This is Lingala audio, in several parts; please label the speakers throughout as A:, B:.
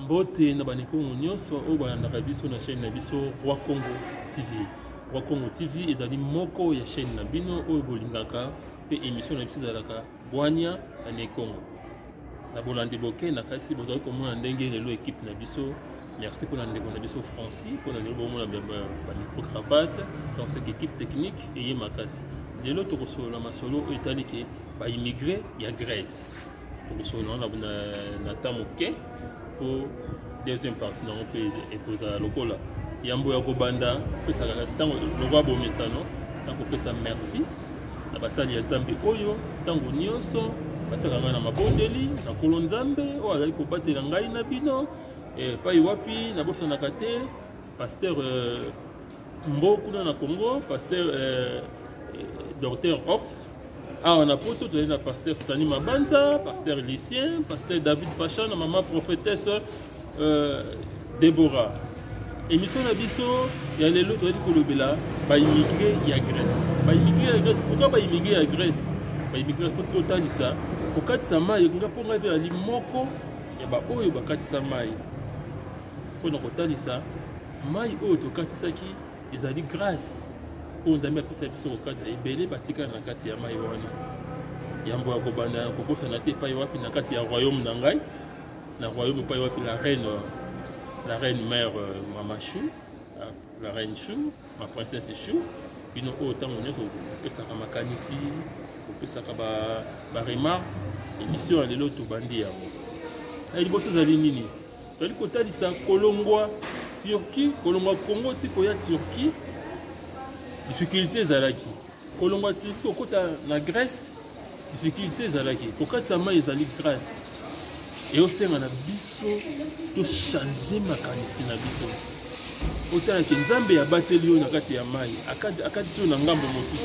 A: Mbote na banikongo nyonso oyo balandaka biso na chaîne na biso Roi Congo TV. Roi Congo TV ezali moko ya chaîne na bino oyo bolingaka pe émission na biso ezalaka bwania na Nekongo. Na bolandi boke na kasi bozali komona ndenge lelo équipe na biso. Merci pour ndeko na biso Francis pour na lelo bomona ba micro cravate donc cette équipe technique et makasi. Lelo tokosolola masolo oyo etali ke ba immigré ya Grèce. Tokosolola na tamoke pour deuxième partie na on peut épouser lokola yambo ya kobanda pesa tango lokwa bomesano tango pesa merci na basali ya Nzambe oyo tango nyonso bataka na mabondeli na kolonzambe o azali kobatela ngai na bino pai wapi na bosa na kate pasteur Mboku na Congo pasteur docteur Ox on a poto tu as pasteur Stani Mabanza, pasteur Lucien, pasteur David Pacha, na maman prophétesse Déborah. Émission na biso ya lelo to di kolobela ba immigré ya Grèce. Ba immigré ya Grèce, pourquoi ba immigré ya Grèce? Ba immigré pour totalisa. Pour katisa mai nga ponga pe ali moko ya ba oyo ba katisa mai. Pour na kotalisa mai oyo to katisaki ezali grâce. On a mis à passer sur le cadre et belé batika na kati ya mai wana yambo ya kobanda kokosa na te pai wapi na kati ya royaume nangai na royaume pai wapi la reine mère Mama Chou, la reine Chou, ma princesse Chou bino autant on est pesa ka makanisi pesa ka ba remarque émission lelo to bandi ya ai liboso zali nini tali kotalisa kolongwa Turquie kolongwa Congo tiko ya Turquie difficulté zalaki kolongwa Turquie okota na Grèce difficulté zalaki kokatisa mai ezali grâce et osenga na biso to changer makanisi na biso otala ke Nzambe ya bateli oyo na kati ya mai akatisi oyo na ngambo mosusu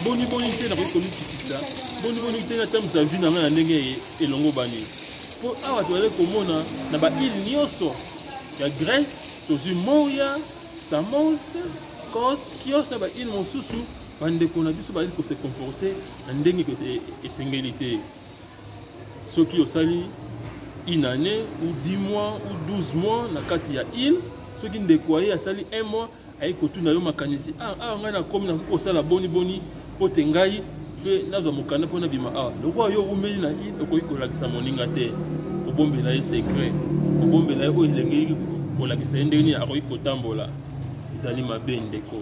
A: boni te na kokomikisa boni te na tamisa vi na ngai na ndenge elongo bani po awa tozali komona na baile nyonso ya Grèce tozwi Moria, Samos, Kos, Kios na ba il mosusu bandeko na biso bali ko se comporter na ndenge ko esengeli te soki osali une année ou 10 mois ou 12 mois na kati ya il soki ndeko aye asali 1 mois ayi kotuna yo makanisi ngai na komi na kosala boni pote ngai pe nazwa mokanda pona bima loko yo umeli na il okoki kolakisa moninga te kobombela ye secret kobombela ye oyo elengeli kolakisa ye ndenge akoki kotambola ezali mabe ndeko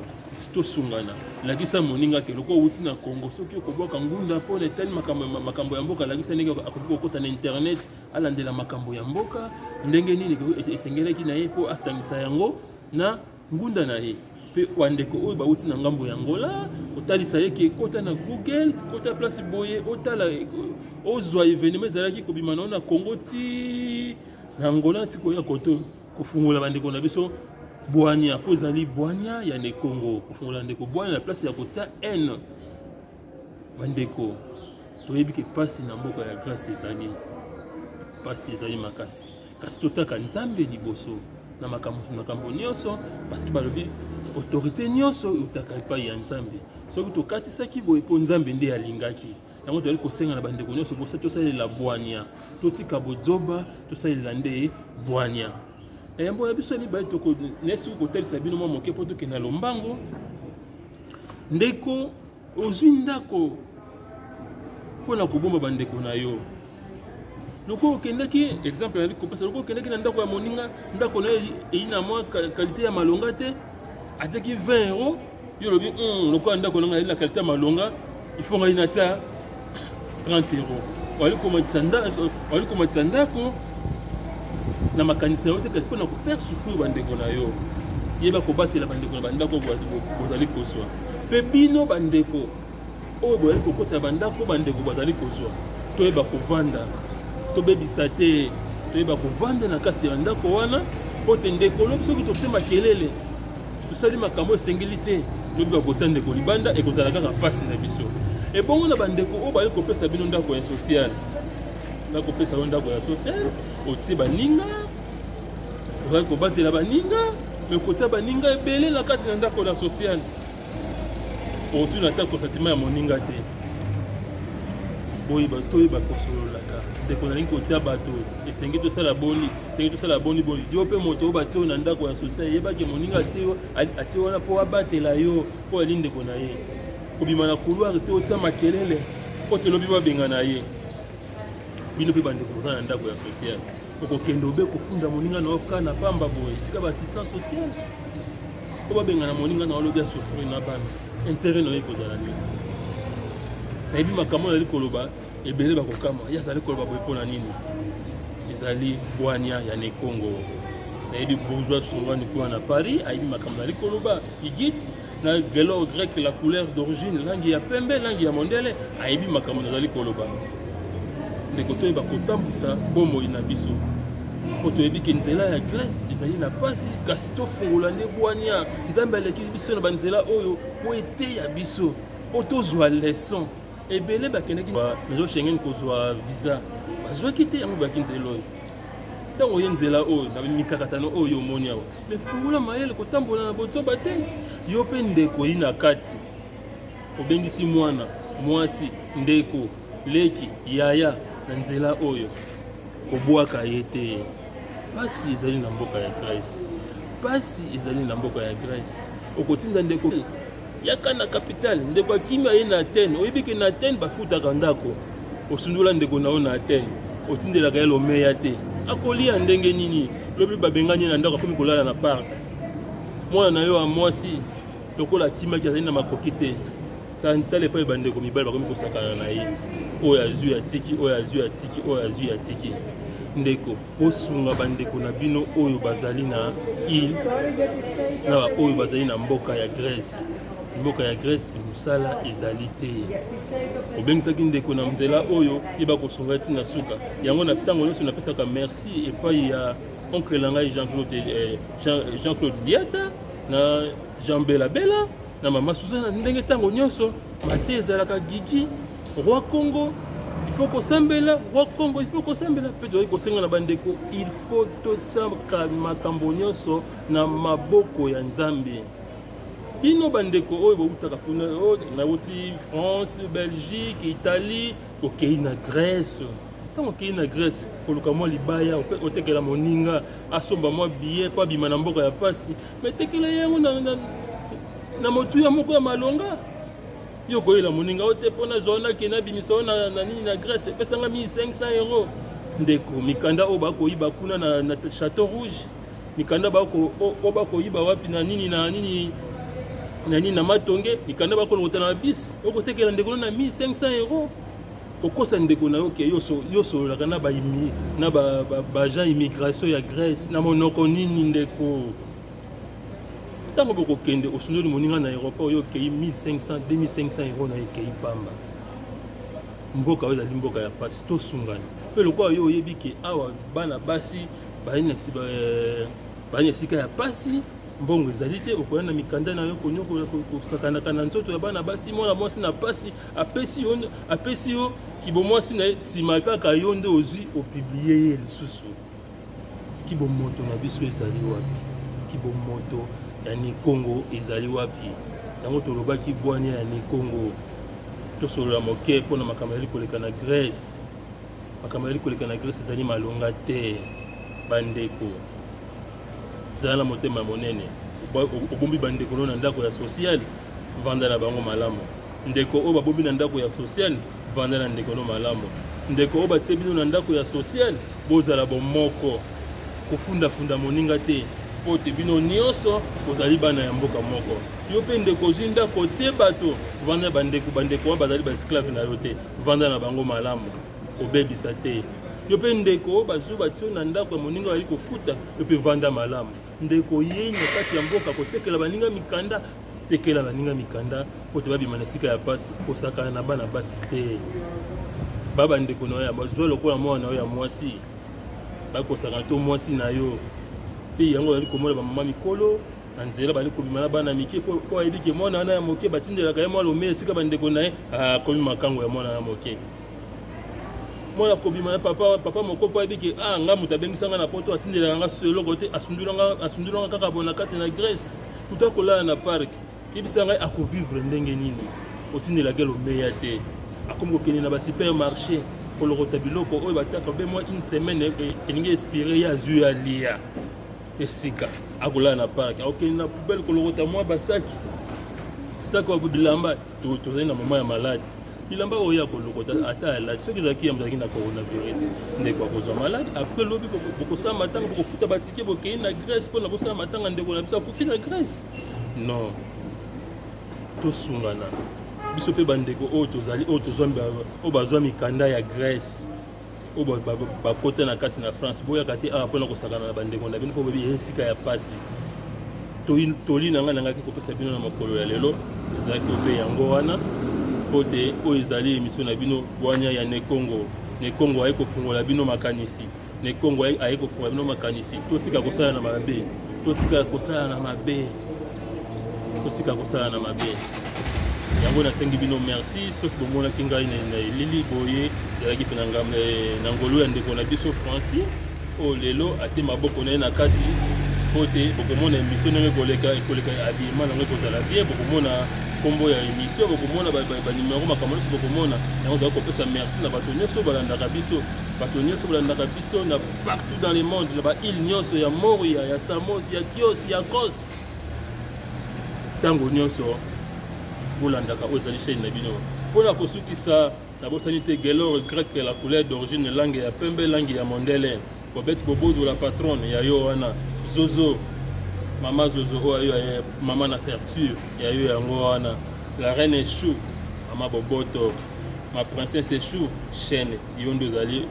A: to sungana lakisa moninga ke loko uti na Congo soki okobwaka ngunda po na tali makambo ya mboka lakisa ndenge akoki kokota na internet alandela makambo ya mboka ndenge nini esengelaki na ye po asangisa yango na ngunda na ye pe wandeko oyo bauti na ngambo ya Ngola otalisa ye ke kota na Google kota place boye otala ozwa événement ezalaki kobima na Congo ti na Ngola ti koya koto kofungula bandeko na biso bwania pozali bwania ya Nekongo kofungula ndeko bwania na place ya kotia N bandeko toyebi ke pasi na mboka ya grâce ezali pasi ezali makasi kasi totiaka Nzambe liboso na makambo nyonso parce que balobi autorité nyonso utaka epai ya Nzambe soki tokatisaki boye po Nzambe nde alingaki yango toyali kosenga na bandeko nyonso bosa tosalela bwania totika bozoba tosalela nde bwania yambo ya biso ni baito ko nesi ko telisa bino mo moke poto ke na lombango ndeko ozwi ndako pona kobomba bandeko na yo loko okendaki exemple ali kopesa loko okendaki na ndako ya moninga ndako na ina mwa qualité ya malonga te ateki 20 € yo lobi loko ndako na la qualité ya malonga il faut ngai na tia 30 €. Wali komatisa ndako na makanisa yote kasi pona ko faire souffrir bandeko na yo yeba ko batela bandeko na bandako bozali kozwa pe bino bandeko oyo bozali kokota bandako bandeko bozali kozwa toyeba kovanda tobebisa te toyeba kovanda na kati ya ndako wana pote ndeko lobi soki tokosema kelele tosali makambo esengeli te lobi bakotia ndeko libanda ekozala kaka pasi na biso ebongo na bandeko oyo bali kopesa bino ndako ya social ndako pesa ndako ya social otie baninga ozali kobatela baninga me kotia baninga ebele na kati na ndako na social otuna ta konstatement ya moninga te boy bato ba kosololaka ndeko nalingi kotia bato esengi tosala boni esengi tosala boni boni yo mpe moto batio na ndako ya social yebaki moninga atio wana mpo abatela yo mpo ali ndeko na ye kobima na couloir te otia makelele mpo telobi babenga na ye bino mpe bandeko boza na ndako ya social okokende obe kofunda moninga na oka na pamba boye esika baassistance sociale mpo babenga na moninga na olobi asouffrir na bana intérêt na ye kozala nini nayebi makambo nazali koloba ebele bakokama ye azali koloba boye mpo na nini ezali bwania ya nekongo nayebi bourgeois songwani kuna na Paris ayebi makambo nazali koloba igiti na grelo grec la couleur d'origine langi ya pembe langi ya mondele ayebi makambo nazali koloba ndeko toyeba kotambwisa bomoi na biso mpo toyebi ke nzela ya Grèce ezali na pasi kasi tofungola nde bwania nzambe alekisi biso na banzela oyo mpo eteya biso mpo tozwa leson ebele bakendaki mezo Schengen kozwa visa bazwaki te yango baki nzela oyo ntango oye nzela oyo na mikakatano oyo omoni awa mefungula mayele kotambola na bozoba te yo mpe ndeko yi na kati obengisi mwana mwasi ndeko leki yaya na nzela oyo kobwaka ye te pasi ezali na mboka ya Grèce pasi ezali na mboka ya Grèce okotinda ndeko yaka na capitale ndeko akimi aye na Athènes oyebi ke na Athènes bafutaka ndako osundula ndeko na yo na Athènes otindelaka ye lomeya te akolia ndenge nini lobi babengani na ndako akomi kolala na park mwana na yo amwasi lokola akimaki azali na makoki te tala epai bandeko mibali bakomi kosakana na ye oyo azwi atiki oyo azwi atiki oyo azwi atiki ndeko osunga bandeko na bino oyo bazali na île na oyo bazali na mboka ya Grèce mboka ya Grèce musala ezali te obengisaki ndeko na nzela oyo yeba kosunga ti na suka yango na ntango nyonso napesaka merci epai ya oncle na ngai Jean-Claude Diata na Jean Bela na mama Suzana ndenge ntango nyonso mate ezalaka gigi roi Congo il faut kosambela roi Congo il faut kosambela mpe toyei kosenga na bandeko il faut totiaka makambo nyonso na maboko ya Nzambe bino bandeko oyo bautaka kuna nauti France Belgique Italie okei na Grèce ntango okei na Grèce koluka mwa libaya otekela moninga asomba mwa billet mpo abima na mboka ya pasi metekela yango na motuya moko ya malonga yo koyela moninga ote mpona zwana kena bimisa o na nini na Grèce epesanga 1500 € ndeko mikanda oyo bakoyiba kuna na Château Rouge mikanda oyo bakoyiba wapi na nini na matonge mikanda bakolokota na bisi okotekela ndeko na 1500 € kokosa ndeko na yo ke yo sololaka na baagent immigration ya Grèce na monoko nini ndeko ntango bokokende osundoli moninga na aéroport oyo okei 1500 2500 € na ekei pamba mboka oyo ezali mboka ya pasi tosungana mpe lokola yo oyebi ke awa bana basi bali na esika ya pasi mbongo ezali te okoya na mikanda na yo kosakanaka na nzoto ya bana basi mwana mwasi na pasi apesi yo kibomwasi na ye nsima kaka yo nde ozwi opiblie ye lisusu kibomoto na biso ezali wapi kibomoto ya Nekongo ezali wapi yango tolobaki bwania ya Nekongo tosolola moke mpona makambo yali koleka na Grèce makambo yali koleka na Grèce ezali malonga te bandeko zala na motema monene obombi bandeko no na ndako ya social vanda na bango malamu ndeko oyo babombi na ndako ya social vanda na ndeko no malamu ndeko oyo batie bino na ndako ya social bozala bomoko kofundafunda moninga te po te bino nyonso kozali bana ya mboka moko yo mpe ndeko ozwi ndako tie bato vanda bandeko wana bazali baesclave na yo te vanda na bango malamu obebisa te yo mpe ndeko oyo bazwi batio na ndako ya moninga bali kofuta yo mpe vanda malamu ndeko ye na kati ya mboka kotekela baninga mikanda tekela baninga mikanda po te babima na esika ya pasi kosakana na bana basi te baba ndeko na yo ya bazwa lokola mwana na yo ya mwasi bakosakana to mwasi na yo mpe yango bali komona bamama mikolo na nzela bali kobima na bana mike po ayebi ke mwana wana ya moke batindelaka ye mwa lome esika bandeko na ye akomi makango ya mwana ya moke mwana kobima na papa moko po ayebi ke nga moto abengisanga na poto atindelaka nga seloko te asundulanga kaka bona kati na Grèce kuta kolala na park yebisa ngai akovivre ndenge nini otindelaka lomeya te comme kokende na ba supermarché pour le rotabiloko oyo batiaka be moi une semaine elingi expiré ya zu ya lia esika akola na park okende na poubelle kolokota moi basaki saki wa bilamba tozali na moment ya malade bilamba oyo ya kolokota ata aladi soki ezalaki yamzalaki na coronavirus ndeko akozwa malade après lobi bokosala matanga bokofuta batike bokei na Grèce mpona bosala matanga ndeko na biso akufi na Grèce non tosungana biso mpe bandeko oyo tozali oyo bazwa mikanda ya Grèce oyo bakota na kati na France boyaka te awa mpona kosakana na bandeko na bino mpo boyebi esika ya pasi toli na ngai nangaki kopesa bino na makolo ya lelo ezalaki mpe yango wana mpo te oyo ezali émission na bino bwanya ya Nekongo aye kofungola bino makanisi Nekongo aye kofungola bino makanisi totika kosala na mabe totika kosala na mabe yango nasengi bino merci soki bomonaki ngai na elili boye ezalaki mpe na ngolo ya ndeko na biso Francis oyo lelo atie maboko na ye na kati mpo te bokomona émission ndenge ekoleka habillement nango ekozala bien bokomona kombo ya émission bokomona banimero makambo nyonso bokomona yango toza kopesa merci na bato nyonso balandaka biso na partout dans le monde na baile nyonso ya Moria ya Samos ya Kios ya Kos ntango nyonso bolandaka oyo ezali chaîne na bino mpona kosukisa nabosani te gelor grec la couleur d'origine langue ya pembe langue ya mondele bobeti bobozo la patronne ya yo wana Zozo mama Zozo oyo ya mama na ferture ya yo yango wana la reine est chou mama boboto ma princesse est chou chaîne yo ndo zali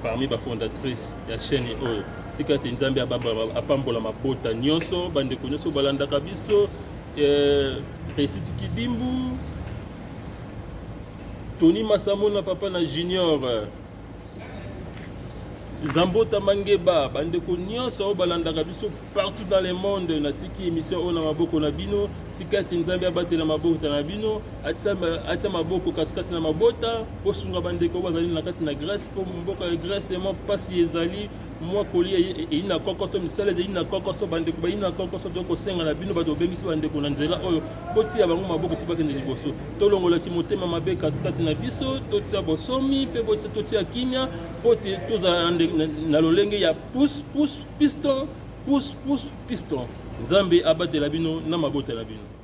A: parmi ba fondatrice ya chaîne oyo sika te nzambe apambola mabota nyonso bandeko nyonso balandaka biso Réciti Kidimbu Tony Masamona papa na junior Zambota Mangeba bandeko nyonso oyo balandaka biso partout dans le monde natiki émission oyo na maboko na bino tikati nzambe abatela mabota na bino atia maboko katikati na mabota osunga bandeko oyo bazali na kati na Grèce mpo mboka ya Grèce emo mpasi ezali mwa kolia eyi na kokoso misala ezali na kokoso bandeko bayi na kokoso tokosenga na bino bato obengisi bandeko na nzela oyo botia bango maboko mpo bakende liboso tolongolaki motema mabe katikati na biso totia bosomi mpe totia kimia mpo te tozala na lolenge ya piston nzambe abatela bino na mabota na bino